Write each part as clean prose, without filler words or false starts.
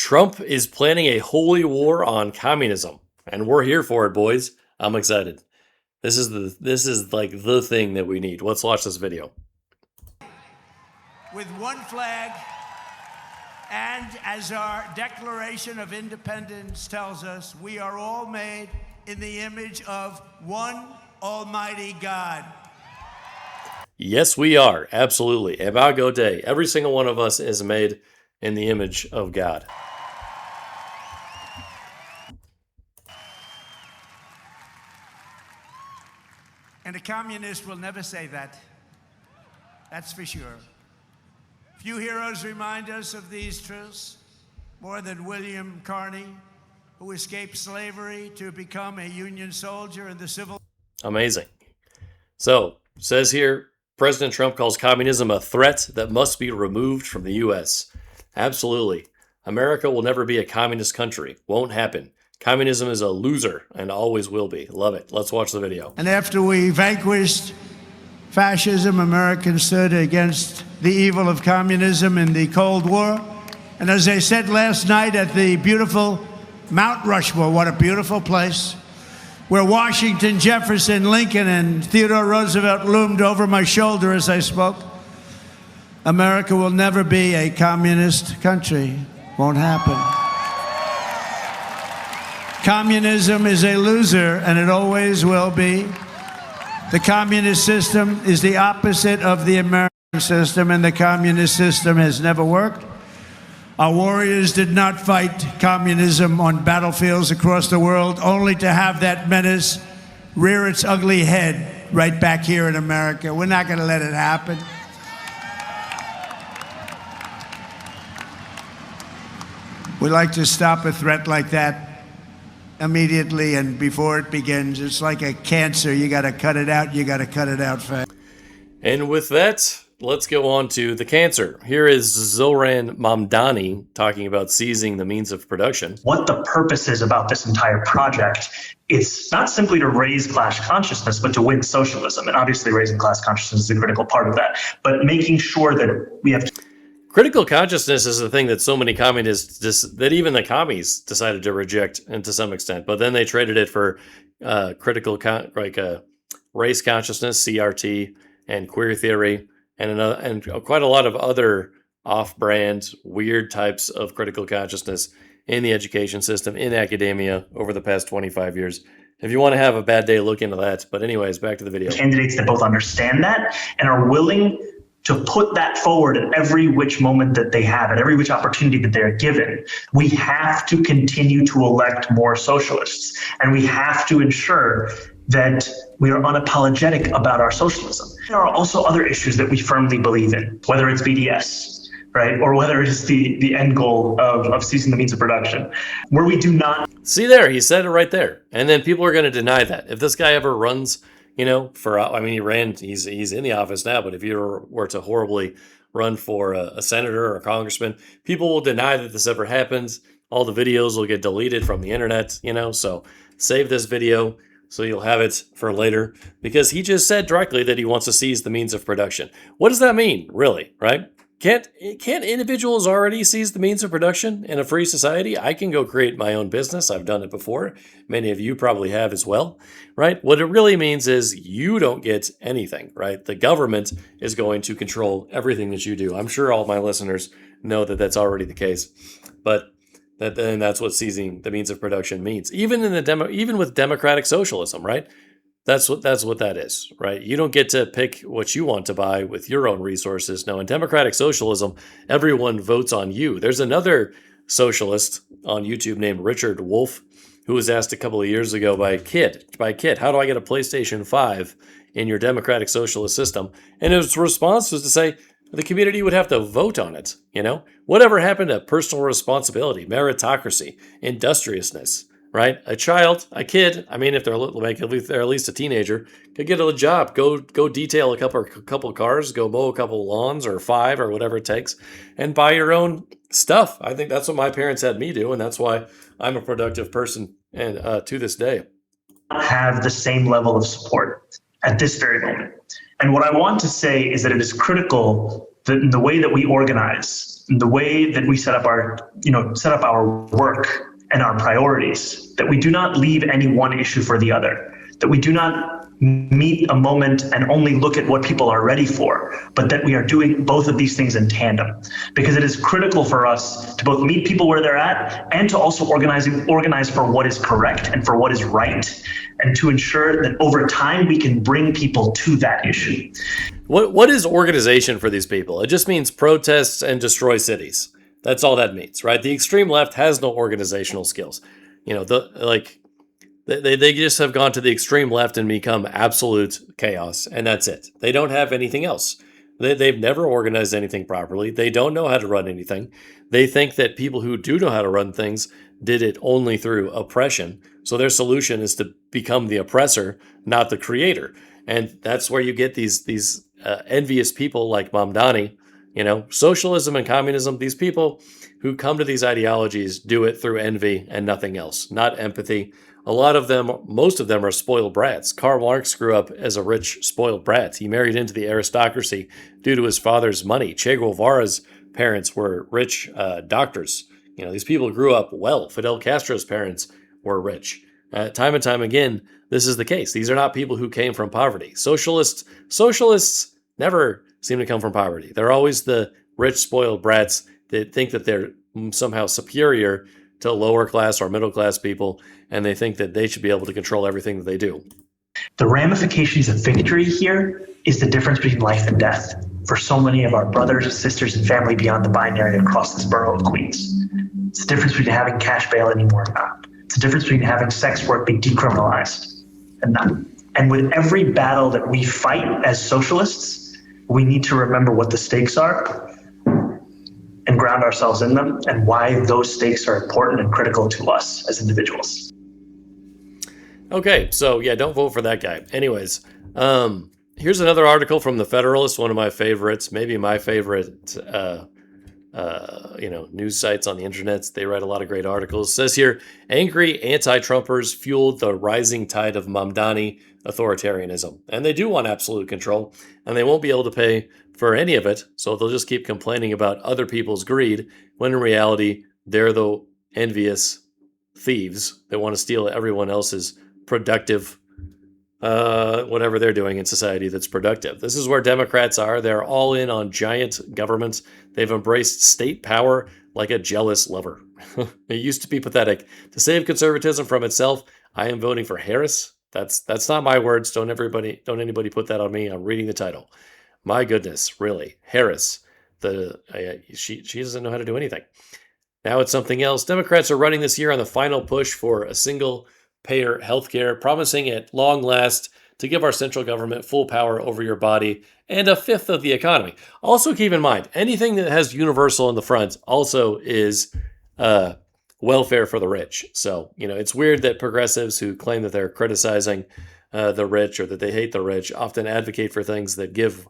Trump is planning a holy war on communism, and we're here for it, boys. I'm excited. This is like the thing that we need. Let's watch this video. With one flag, and as our Declaration of Independence tells us, we are all made in the image of one almighty God. Yes, we are. Absolutely. Imago Dei. Every single one of us is made in the image of God. And a communist will never say that. That's for sure. Few heroes remind us of these truths, more than William Carney, who escaped slavery to become a Union soldier in the Civil War. Amazing. So, says here, President Trump calls communism a threat that must be removed from the U.S. Absolutely. America will never be a communist country. Won't happen. Communism is a loser and always will be. Love it. Let's watch the video. And after we vanquished fascism, Americans stood against the evil of communism in the Cold War. And as I said last night at the beautiful Mount Rushmore, what a beautiful place, where Washington, Jefferson, Lincoln, and Theodore Roosevelt loomed over my shoulder as I spoke, America will never be a communist country. Won't happen. Communism is a loser, and it always will be. The communist system is the opposite of the American system, and the communist system has never worked. Our warriors did not fight communism on battlefields across the world, only to have that menace rear its ugly head right back here in America. We're not going to let it happen. We like to stop a threat like that immediately and before it begins. It's like a cancer. You got to cut it out. You got to cut it out fast. And with that, let's go on to the cancer. Here is Zoran Mamdani talking about seizing the means of production. What the purpose is about this entire project is not simply to raise class consciousness, but to win socialism. And obviously raising class consciousness is a critical part of that. But making sure that we have... Critical consciousness is the thing that so many communists, that even the commies decided to reject, and to some extent. But then they traded it for race consciousness, CRT, and queer theory, and quite a lot of other off-brand, weird types of critical consciousness in the education system, in academia, over the past 25 years. If you want to have a bad day, look into that. But anyways, back to the video. Candidates that both understand that and are willing to put that forward at every which moment that they have, at every which opportunity that they're given. We have to continue to elect more socialists, and we have to ensure that we are unapologetic about our socialism. There are also other issues that we firmly believe in, whether it's BDS, right, or whether it's the end goal of seizing the means of production, where we do not... See there, he said it right there. And then people are going to deny that. If this guy ever runs... he's in the office now, but if you were to horribly run for a senator or a congressman, people will deny that this ever happened. All the videos will get deleted from the internet, so save this video so you'll have it for later, because he just said directly that he wants to seize the means of production. What does that mean, really, right? Can't individuals already seize the means of production in a free society? I can go create my own business. I've done it before. Many of you probably have as well, right? What it really means is you don't get anything, right? The government is going to control everything that you do. I'm sure all my listeners know that that's already the case, but that's what seizing the means of production means. Even with democratic socialism, right? That's what that is, right? You don't get to pick what you want to buy with your own resources. No, in democratic socialism, everyone votes on you. There's another socialist on YouTube named Richard Wolff who was asked a couple of years ago by a kid, how do I get a PlayStation 5 in your democratic socialist system? And his response was to say, the community would have to vote on it, Whatever happened to personal responsibility, meritocracy, industriousness? Right? A kid, if they're at least a teenager, could get a job, go detail a couple cars, go mow a couple lawns or 5 or whatever it takes, and buy your own stuff. I think that's what my parents had me do, and that's why I'm a productive person and to this day. Have the same level of support at this very moment. And what I want to say is that it is critical the way that we organize, the way that we set up our work and our priorities, that we do not leave any one issue for the other, that we do not meet a moment and only look at what people are ready for, but that we are doing both of these things in tandem. Because it is critical for us to both meet people where they're at and to also organize for what is correct and for what is right, and to ensure that over time we can bring people to that issue. What is organization for these people? It just means protests and destroy cities. That's all that means, right? The extreme left has no organizational skills. They just have gone to the extreme left and become absolute chaos, and that's it. They don't have anything else. They've never organized anything properly. They don't know how to run anything. They think that people who do know how to run things did it only through oppression. So their solution is to become the oppressor, not the creator. And that's where you get these envious people like Mamdani. Socialism and communism, these people who come to these ideologies do it through envy and nothing else, not empathy. A lot of them, most of them are spoiled brats. Karl Marx grew up as a rich, spoiled brat. He married into the aristocracy due to his father's money. Che Guevara's parents were rich doctors. These people grew up well. Fidel Castro's parents were rich. Time and time again, this is the case. These are not people who came from poverty. Socialists never seem to come from poverty. They're always the rich, spoiled brats that think that they're somehow superior to lower class or middle class people, and they think that they should be able to control everything that they do. The ramifications of victory here is the difference between life and death for so many of our brothers, sisters, and family beyond the binary across this borough of Queens. It's the difference between having cash bail anymore or not. It's the difference between having sex work be decriminalized and not. And with every battle that we fight as socialists, we need to remember what the stakes are and ground ourselves in them, and why those stakes are important and critical to us as individuals. Okay, so yeah, don't vote for that guy. Anyways, here's another article from The Federalist, one of my favorites, maybe my favorite news sites on the internet. They write a lot of great articles. It says here, angry anti-Trumpers fueled the rising tide of Mamdani authoritarianism. And they do want absolute control, and they won't be able to pay for any of it, so they'll just keep complaining about other people's greed, when in reality, they're the envious thieves that want to steal everyone else's productive, whatever they're doing in society that's productive. This is where Democrats are. They're all in on giant governments. They've embraced state power like a jealous lover. It used to be pathetic. To save conservatism from itself, I am voting for Harris. That's not my words. Don't anybody put that on me. I'm reading the title. My goodness, really, Harris. She doesn't know how to do anything. Now it's something else. Democrats are running this year on the final push for a single-payer healthcare, promising at long last to give our central government full power over your body and a fifth of the economy. Also keep in mind, anything that has universal in the front also is welfare for the rich. So, it's weird that progressives who claim that they're criticizing the rich or that they hate the rich often advocate for things that give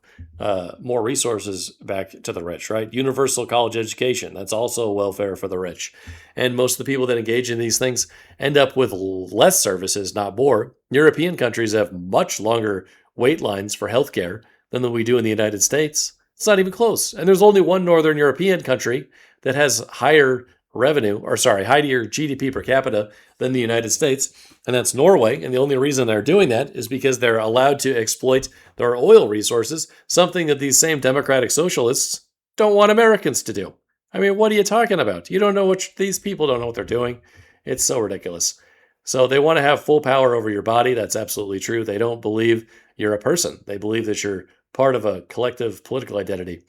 more resources back to the rich, right? Universal college education, that's also welfare for the rich. And most of the people that engage in these things end up with less services, not more. European countries have much longer wait lines for healthcare than we do in the United States. It's not even close. And there's only one Northern European country that has higher GDP per capita than the United States, and that's Norway. And the only reason they're doing that is because they're allowed to exploit their oil resources, something that these same democratic socialists don't want Americans to do. I mean, what are you talking about? You don't know these people don't know what they're doing. It's so ridiculous. So they want to have full power over your body. That's absolutely true. They don't believe you're a person. They believe that you're part of a collective political identity.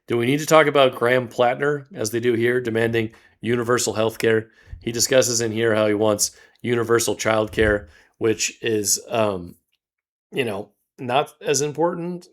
Do we need to talk about Graham Plattner, as they do here, demanding universal health care? He discusses in here how he wants universal child care, which is, not as important,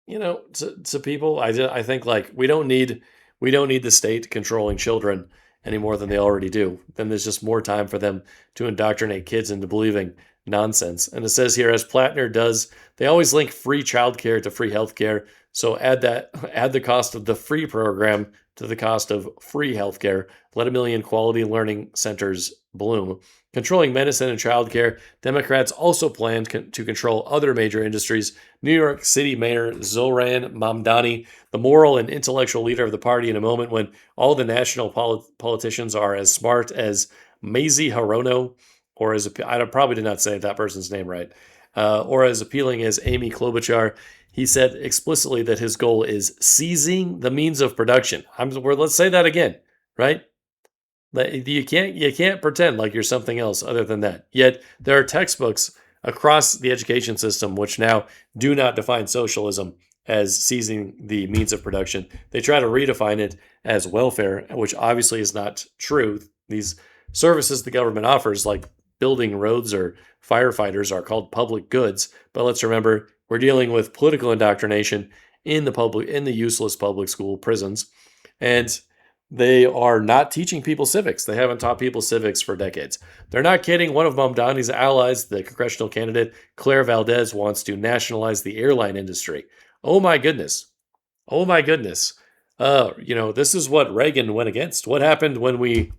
to people. I think we don't need the state controlling children any more than they already do. Then there's just more time for them to indoctrinate kids into believing nonsense. And it says here, as Plattner does, they always link free childcare to free healthcare. So add the cost of the free program to the cost of free healthcare, let a million quality learning centers bloom. Controlling medicine and childcare, Democrats also plan to control other major industries. New York City Mayor Zoran Mamdani, the moral and intellectual leader of the party in a moment when all the national politicians are as smart as Mazie Hirono, or as I probably did not say that person's name right, or as appealing as Amy Klobuchar. He said explicitly that his goal is seizing the means of production. Let's say that again, right? You can't pretend like you're something else other than that. Yet there are textbooks across the education system which now do not define socialism as seizing the means of production. They try to redefine it as welfare, which obviously is not true. These services the government offers, like building roads or firefighters, are called public goods. But let's remember, we're dealing with political indoctrination in the useless public school prisons, and they are not teaching people civics. They haven't taught people civics for decades. They're not kidding. One of Mamdani's allies, the congressional candidate Claire Valdez, wants to nationalize the airline industry. Oh my goodness. Oh my goodness. This is what Reagan went against. What happened when we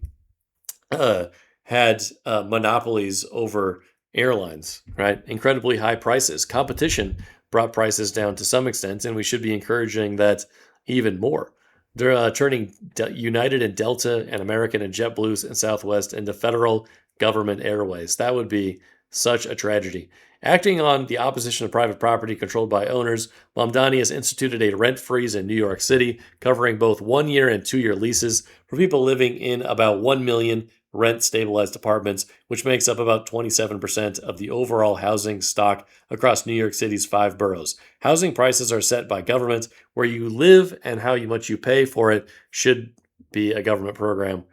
had monopolies over airlines, right? Incredibly high prices. Competition brought prices down to some extent, and we should be encouraging that even more. They're turning United and Delta and American and JetBlue and Southwest into federal government airways. That would be such a tragedy. Acting on the opposition of private property controlled by owners, Mamdani has instituted a rent freeze in New York City, covering both 1-year and 2-year leases for people living in about 1 million rent-stabilized apartments, which makes up about 27% of the overall housing stock across New York City's 5 boroughs. Housing prices are set by government. Where you live and how much you pay for it should be a government program,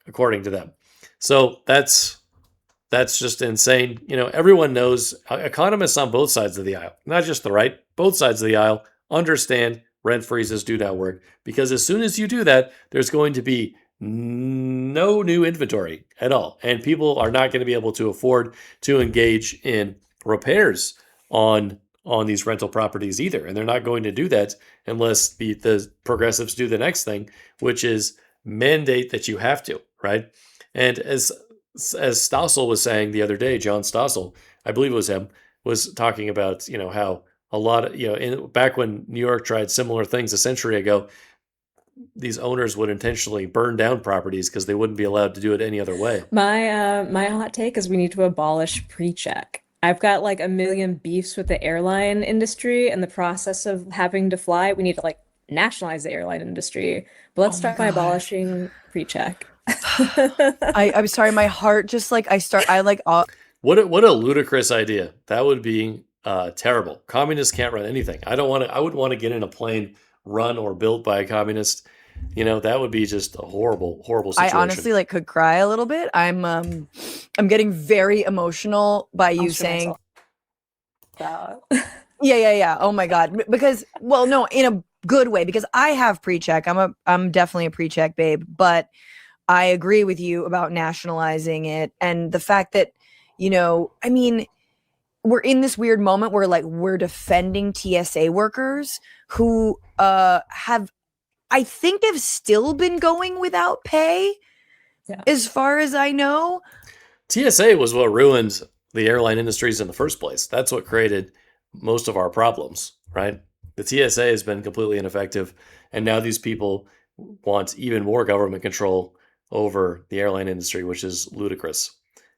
according to them. So that's just insane. Everyone knows, economists on both sides of the aisle, not just the right, both sides of the aisle, understand rent freezes do not work, because as soon as you do that, there's going to be no new inventory at all. And people are not going to be able to afford to engage in repairs on these rental properties either. And they're not going to do that unless the progressives do the next thing, which is mandate that you have to, right? And as Stossel was saying the other day, John Stossel, I believe it was him, was talking about, how a lot of, back when New York tried similar things a century ago, these owners would intentionally burn down properties because they wouldn't be allowed to do it any other way. My hot take is we need to abolish pre-check. I've got like a million beefs with the airline industry and the process of having to fly. We need to like nationalize the airline industry. But let's start by abolishing pre-check. I'm sorry, my heart just like What a ludicrous idea. That would be terrible. Communists can't run anything. I wouldn't want to get in a plane run or built by a communist. That would be just a horrible situation. I honestly could cry a little bit. I'm getting very emotional by you saying yeah. Oh my God. Because, well, no, in a good way, because I have pre-check. I'm definitely a pre-check babe, but I agree with you about nationalizing it and the fact that, we're in this weird moment where we're defending TSA workers who have still been going without pay, as far as I know. TSA was what ruined the airline industries in the first place. That's what created most of our problems, right? The TSA has been completely ineffective, and now these people want even more government control over the airline industry, which is ludicrous.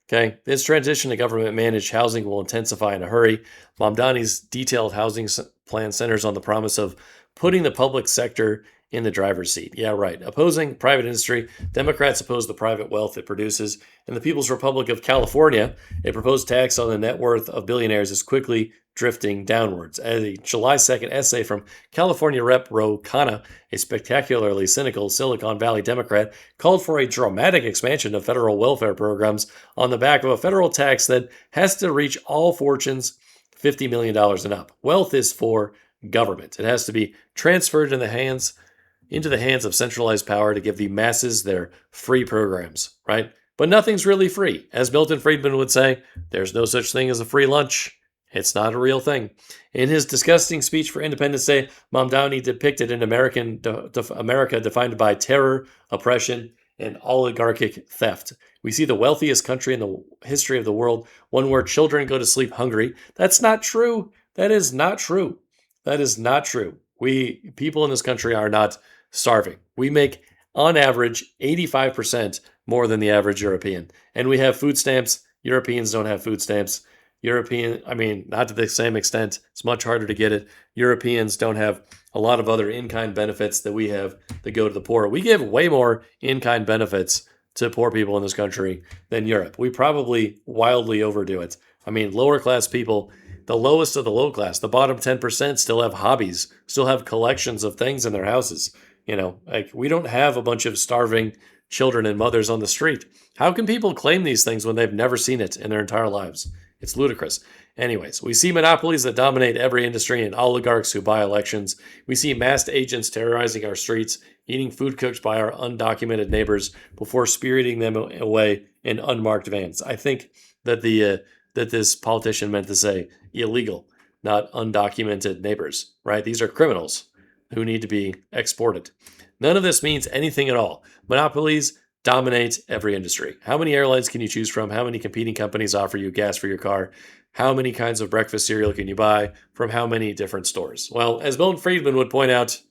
Okay, this transition to government-managed housing will intensify in a hurry. Mamdani's detailed housing plan centers on the promise of putting the public sector in the driver's seat. Yeah, right. Opposing private industry, Democrats oppose the private wealth it produces. In the People's Republic of California, a proposed tax on the net worth of billionaires is quickly drifting downwards. A July 2nd essay from California Rep. Ro Khanna, a spectacularly cynical Silicon Valley Democrat, called for a dramatic expansion of federal welfare programs on the back of a federal tax that has to reach all fortunes $50 million and up. Wealth is for government. It has to be transferred into the hands of centralized power to give the masses their free programs, right? But nothing's really free. As Milton Friedman would say, there's no such thing as a free lunch. It's not a real thing. In his disgusting speech for Independence Day, Mamdani depicted an America defined by terror, oppression, and oligarchic theft. We see the wealthiest country in the history of the world, one where children go to sleep hungry. That's not true. That is not true. That is not true. People in this country are not starving. We make, on average, 85% more than the average European. And we have food stamps. Europeans don't have food stamps. Not to the same extent. It's much harder to get it. Europeans don't have a lot of other in-kind benefits that we have that go to the poor. We give way more in-kind benefits to poor people in this country than Europe. We probably wildly overdo it. Lower class people, the lowest of the low class, the bottom 10% still have hobbies, still have collections of things in their houses. We don't have a bunch of starving children and mothers on the street. How can people claim these things when they've never seen it in their entire lives? It's ludicrous. Anyways, we see monopolies that dominate every industry and oligarchs who buy elections. We see masked agents terrorizing our streets, eating food cooked by our undocumented neighbors before spiriting them away in unmarked vans. I think that that this politician meant to say illegal, not undocumented neighbors, right? These are criminals who need to be exported. None of this means anything at all. Monopolies dominate every industry. How many airlines can you choose from? How many competing companies offer you gas for your car? How many kinds of breakfast cereal can you buy from how many different stores? Well, as Milton Friedman would point out,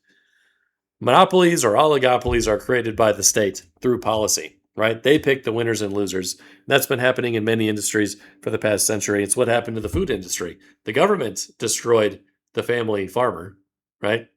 monopolies or oligopolies are created by the state through policy, right? They pick the winners and losers. That's been happening in many industries for the past century. It's what happened to the food industry. The government destroyed the family farmer, right?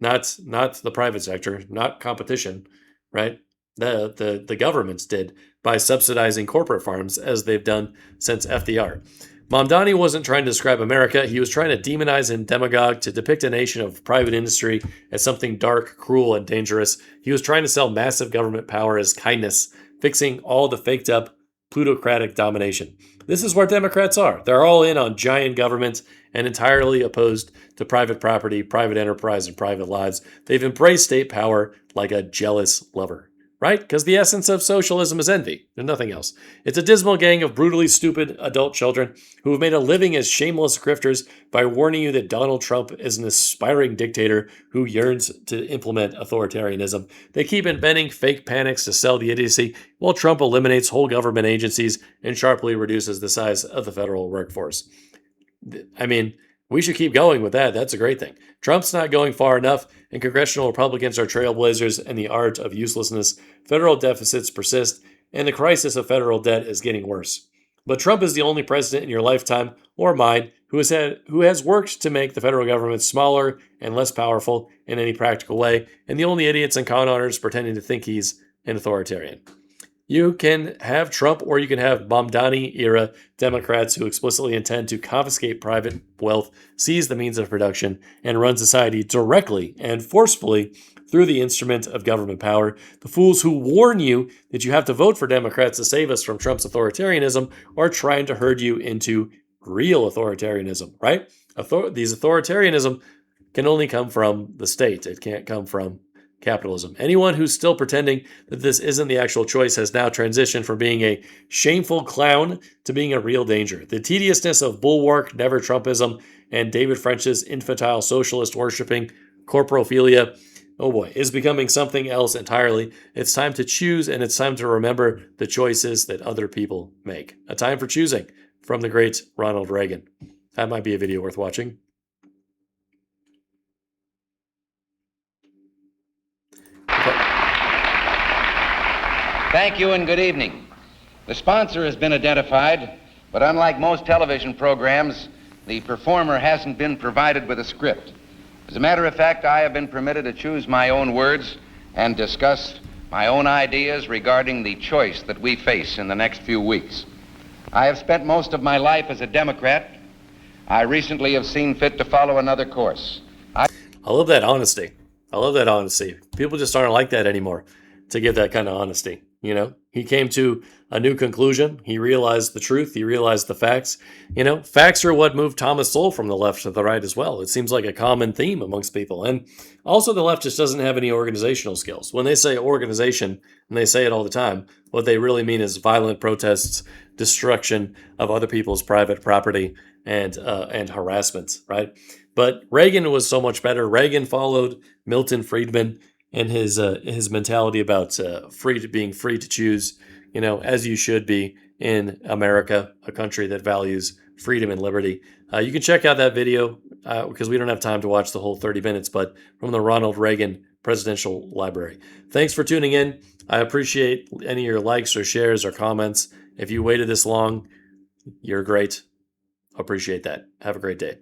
Not the private sector, not competition, right? The governments did by subsidizing corporate farms as they've done since FDR. Mamdani wasn't trying to describe America. He was trying to demonize and demagogue to depict a nation of private industry as something dark, cruel, and dangerous. He was trying to sell massive government power as kindness, fixing all the faked up plutocratic domination. This is where Democrats are. They're all in on giant government and entirely opposed to private property, private enterprise, and private lives. They've embraced state power like a jealous lover. Right? Because the essence of socialism is envy. There's nothing else. It's a dismal gang of brutally stupid adult children who have made a living as shameless grifters by warning you that Donald Trump is an aspiring dictator who yearns to implement authoritarianism. They keep inventing fake panics to sell the idiocy, while Trump eliminates whole government agencies and sharply reduces the size of the federal workforce. We should keep going with that. That's a great thing. Trump's not going far enough, and congressional Republicans are trailblazers in the art of uselessness. Federal deficits persist, and the crisis of federal debt is getting worse. But Trump is the only president in your lifetime, or mine, who has worked to make the federal government smaller and less powerful in any practical way, and the only idiots and con artists pretending to think he's an authoritarian. You can have Trump or you can have Mamdani-era Democrats who explicitly intend to confiscate private wealth, seize the means of production, and run society directly and forcefully through the instrument of government power. The fools who warn you that you have to vote for Democrats to save us from Trump's authoritarianism are trying to herd you into real authoritarianism, right? These authoritarianism can only come from the state. It can't come from capitalism. Anyone who's still pretending that this isn't the actual choice has now transitioned from being a shameful clown to being a real danger. The tediousness of bulwark, never Trumpism, and David French's infantile socialist worshipping corporophilia, oh boy, is becoming something else entirely. It's time to choose, and it's time to remember the choices that other people make. A time for choosing, from the great Ronald Reagan. That might be a video worth watching. Thank you and good evening. The sponsor has been identified, but unlike most television programs, the performer hasn't been provided with a script. As a matter of fact, I have been permitted to choose my own words and discuss my own ideas regarding the choice that we face in the next few weeks. I have spent most of my life as a Democrat. I recently have seen fit to follow another course. I love that honesty. People just aren't like that anymore to give that kind of honesty. He came to a new conclusion. He realized the truth. He realized the facts. Facts are what moved Thomas Sowell from the left to the right as well. It seems like a common theme amongst people. And also the left just doesn't have any organizational skills. When they say organization, and they say it all the time, what they really mean is violent protests, destruction of other people's private property, and harassment, right? But Reagan was so much better. Reagan followed Milton Friedman and his mentality about being free to choose, as you should be in America, a country that values freedom and liberty. You can check out that video because we don't have time to watch the whole 30 minutes, but from the Ronald Reagan Presidential Library. Thanks for tuning in. I appreciate any of your likes or shares or comments. If you waited this long, you're great. Appreciate that. Have a great day.